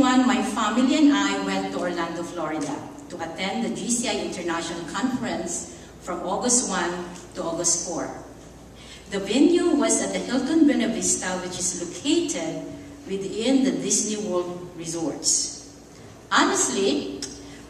2021, my family and I went to Orlando, Florida to attend the GCI International Conference from August 1 to August 4. The venue was at the Hilton Buena Vista, which is located within the Disney World resorts. Honestly,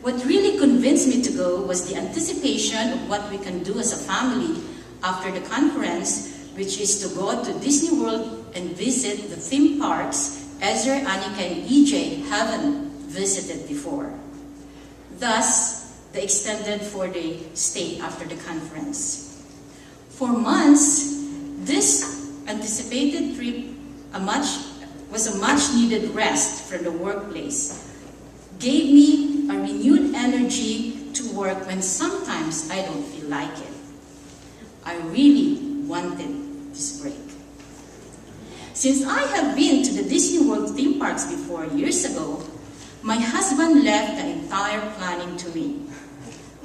what really convinced me to go was the anticipation of what we can do as a family after the conference, which is to go to Disney World and visit the theme parks Ezra, Annika, and EJ haven't visited before. Thus, the extended 4-day stay after the conference. For months, this anticipated trip was a much-needed rest from the workplace. Gave me a renewed energy to work when sometimes I don't feel like it. I really wanted this break. Since I have been to the Disney World theme parks before years ago, my husband left the entire planning to me.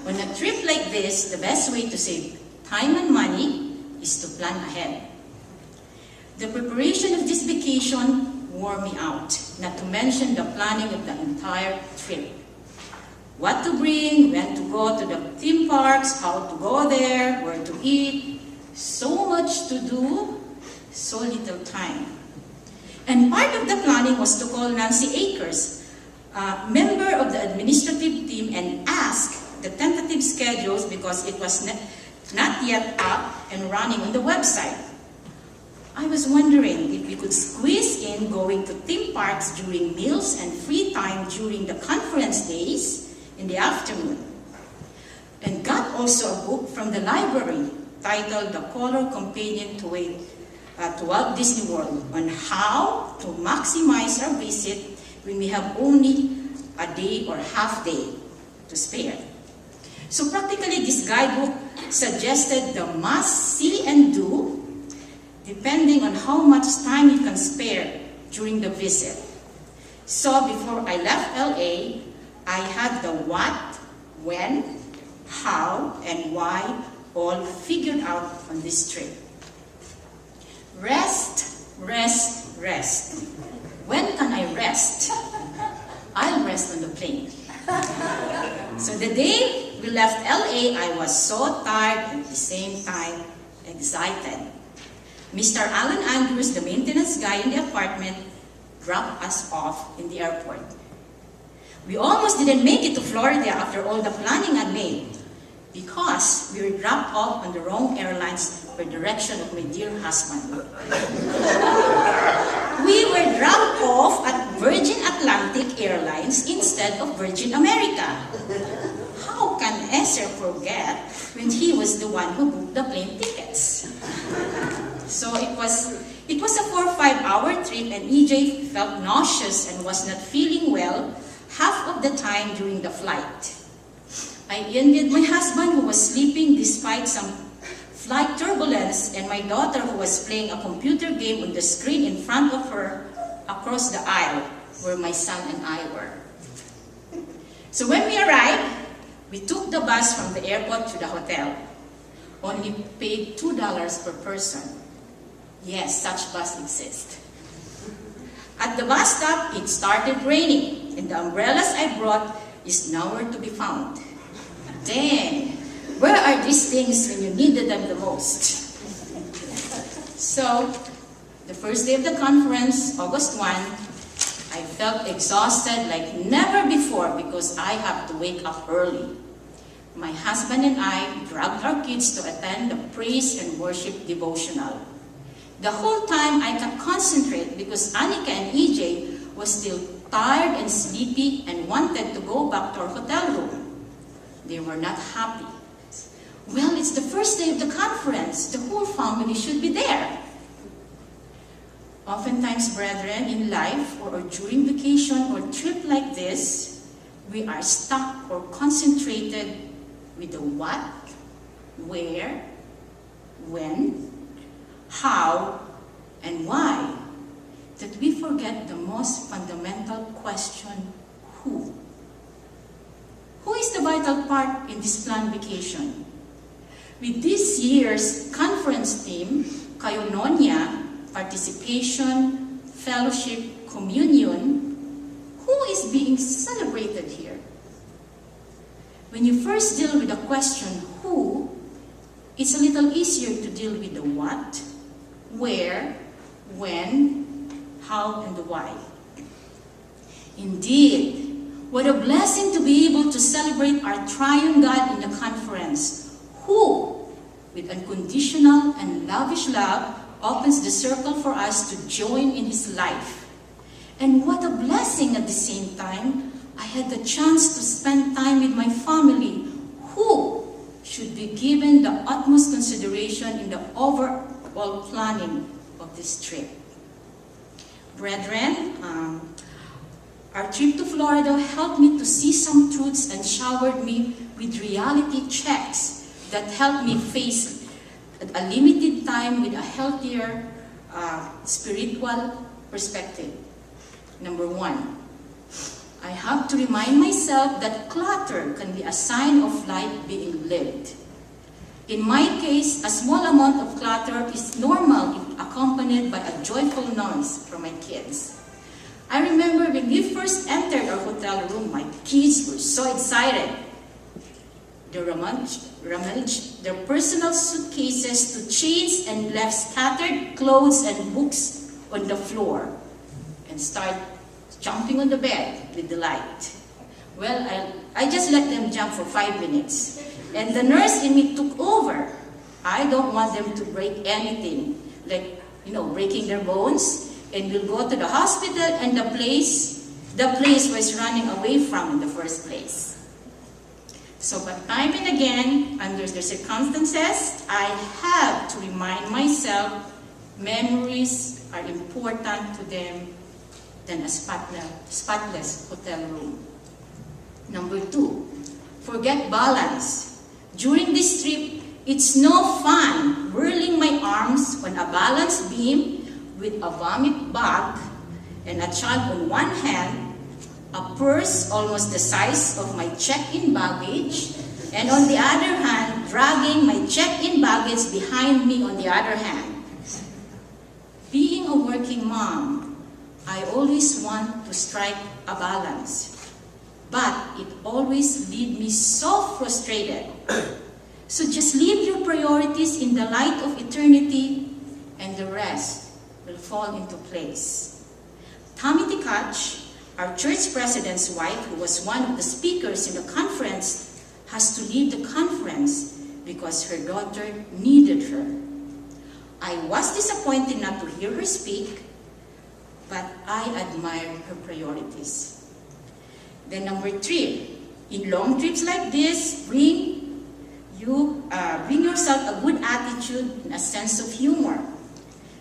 On a trip like this, the best way to save time and money is to plan ahead. The preparation of this vacation wore me out, not to mention the planning of the entire trip. What to bring, when to go to the theme parks, how to go there, where to eat. So much to do, so little time. And part of the planning was to call Nancy Akers, a member of the administrative team, and ask the tentative schedules because it was not yet up and running on the website. I was wondering if we could squeeze in going to theme parks during meals and free time during the conference days in the afternoon. And got also a book from the library titled The Color Companion to Walt Disney World on how to maximize our visit when we have only a day or half day to spare. So practically this guidebook suggested the must see and do depending on how much time you can spare during the visit. So before I left LA, I had the what, when, how, and why all figured out on this trip. Rest, rest, rest. When can I rest? I'll rest on the plane. So the day we left LA, I was so tired and at the same time excited. Mr. Alan Andrews, the maintenance guy in the apartment, dropped us off in the airport. We almost didn't make it to Florida after all the planning I'd made because we were dropped off on the wrong airlines per direction of my dear husband. We were dropped off at Virgin Atlantic Airlines instead of Virgin America. How can Esther forget when he was the one who booked the plane tickets? So it was a 4 or 5 hour trip, and EJ felt nauseous and was not feeling well half of the time during the flight. I envied my husband who was sleeping despite some flight turbulence, and my daughter who was playing a computer game on the screen in front of her across the aisle where my son and I were. So when we arrived, we took the bus from the airport to the hotel. Only paid $2 per person. Yes, such bus exists. At the bus stop, it started raining, and the umbrellas I brought is nowhere to be found. Dang, where are these things when you needed them the most? So, the first day of the conference, August 1, I felt exhausted like never before because I have to wake up early. My husband and I dragged our kids to attend the praise and worship devotional. The whole time I can't concentrate because Annika and EJ was still tired and sleepy and wanted to go back to our hotel room. They were not happy. Well, it's the first day of the conference. The whole family should be there. Oftentimes, brethren, in life or during vacation or trip like this, we are stuck or concentrated with the what, where, when, how, and why, that we forget the most fundamental question, who? Who is the vital part in this planned vacation? With this year's conference theme, Koinonia, participation, fellowship, communion, who being celebrated here? When you first deal with the question, who, it's a little easier to deal with the what, where, when, how, and the why. Indeed, what a blessing to be able to celebrate our triune God in the conference, who, with unconditional and lavish love, opens the circle for us to join in His life. And what a blessing at the same time, I had the chance to spend time with my family, who should be given the utmost consideration in the overall planning of this trip. Brethren, our trip to Florida helped me to see some truths and showered me with reality checks that helped me face a limited time with a healthier spiritual perspective. Number one, I have to remind myself that clutter can be a sign of life being lived. In my case, a small amount of clutter is normal if accompanied by a joyful noise from my kids. I remember when we first entered our hotel room, my kids were so excited. They rummaged their personal suitcases to chains and left scattered clothes and books on the floor and started jumping on the bed with delight. Well, I just let them jump for 5 minutes. And the nurse in me took over. I don't want them to break anything, like, breaking their bones. And we'll go to the hospital and the place was running away from in the first place. So, but time and again, under the circumstances, I have to remind myself memories are important to them than a spotless hotel room. Number two, forget balance. During this trip, it's no fun whirling my arms on a balance beam with a vomit bag and a child on one hand, a purse almost the size of my check-in baggage, and on the other hand, dragging my check-in baggage behind me on the other hand. Being a working mom, I always want to strike a balance, but it always leaves me so frustrated. So just leave your priorities in the light of eternity, and the rest will fall into place. Tammy Tikach, our church president's wife, who was one of the speakers in the conference, has to leave the conference because her daughter needed her. I was disappointed not to hear her speak, but I admire her priorities. Then number three, in long trips like this, bring yourself a good attitude and a sense of humor.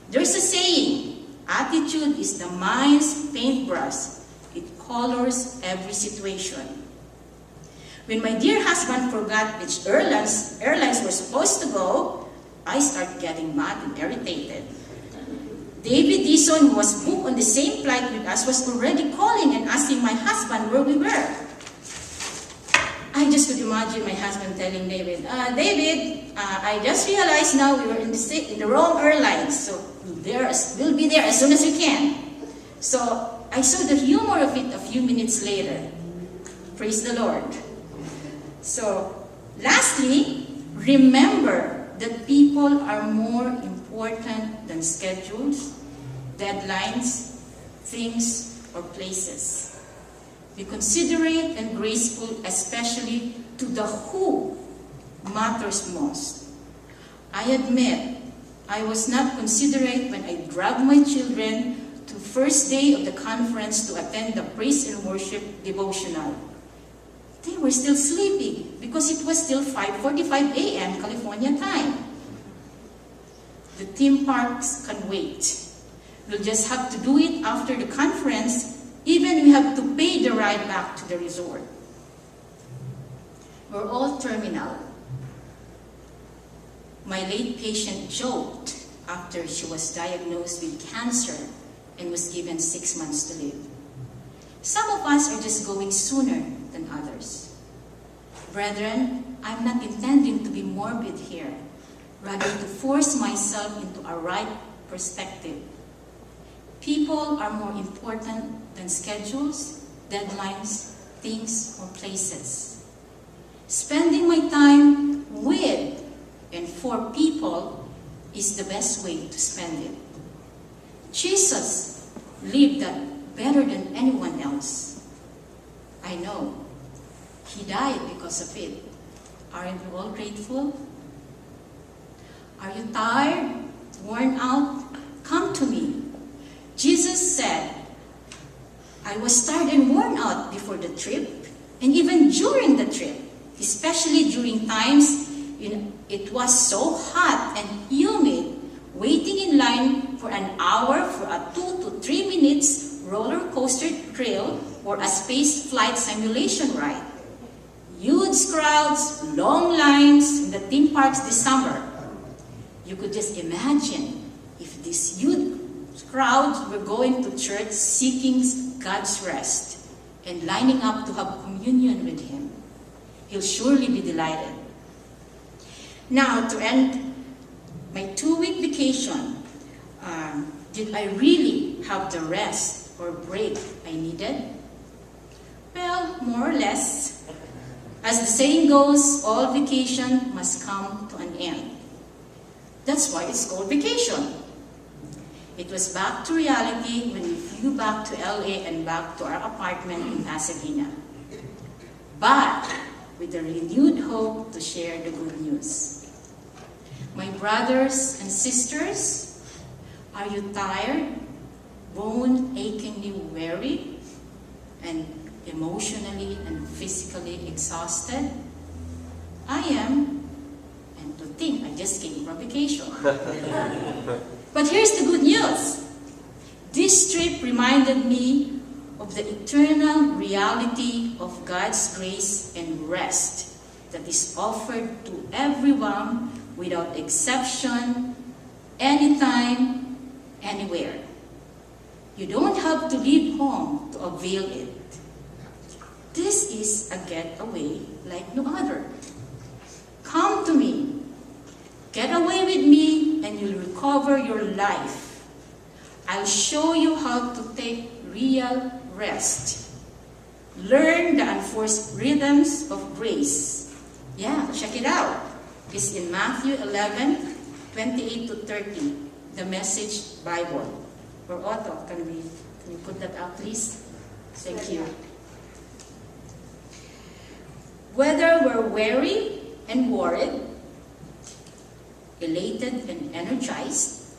There's a saying, attitude is the mind's paintbrush. It colors every situation. When my dear husband forgot which airlines were supposed to go, I start getting mad and irritated. David Dison, who was booked on the same flight with us, was already calling and asking my husband where we were. I just could imagine my husband telling David, David, I just realized now we were in the wrong airline, so we'll be there as soon as we can. So I saw the humor of it a few minutes later. Praise the Lord. So lastly, remember that people are more important than schedules, deadlines, things, or places. Be considerate and graceful, especially to the who matters most. I admit, I was not considerate when I dragged my children to first day of the conference to attend the praise and worship devotional. They were still sleeping because it was still 5:45 a.m. California time. The theme parks can wait. We'll just have to do it after the conference. Even we have to pay the ride back to the resort. We're all terminal. My late patient joked after she was diagnosed with cancer and was given 6 months to live. Some of us are just going sooner than others. Brethren, I'm not intending to be morbid here, rather to force myself into a right perspective. People are more important than schedules, deadlines, things, or places. Spending my time with and for people is the best way to spend it. Jesus lived that better than anyone else. I know. He died because of it. Aren't you all grateful? Are you tired? Worn out? Come to me. Jesus said, I was tired and worn out before the trip, and even during the trip, especially during times it was so hot and humid, waiting in line for an hour for a 2 to 3 minutes roller coaster trail or a space flight simulation ride. Huge crowds, long lines in the theme parks this summer. You could just imagine if these huge crowds were going to church seeking God's rest and lining up to have communion with Him. He'll surely be delighted. Now, to end my 2-week vacation, did I really have the rest or break I needed? Well, more or less. As the saying goes, all vacation must come to an end. That's why it's called vacation. It was back to reality when we flew back to LA and back to our apartment in Pasadena. But with a renewed hope to share the good news. My brothers and sisters, are you tired, bone-achingly weary, and emotionally and physically exhausted? I am, and to think I just came from vacation. But here's the good news. This trip reminded me of the eternal reality of God's grace and rest that is offered to everyone without exception, anytime, anywhere. You don't have to leave home to avail it. This is a getaway like no other. Come to me. Get away with me and you'll recover your life. I'll show you how to take real rest. Learn the unforced rhythms of grace. Yeah, check it out. It's in Matthew 11, 28 to 30, the Message Bible. Or Otto, can you put that out, please? Thank you. Whether we're weary and worried, elated and energized,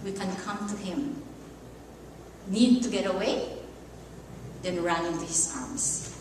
we can come to Him. Need to get away? Then run into His arms.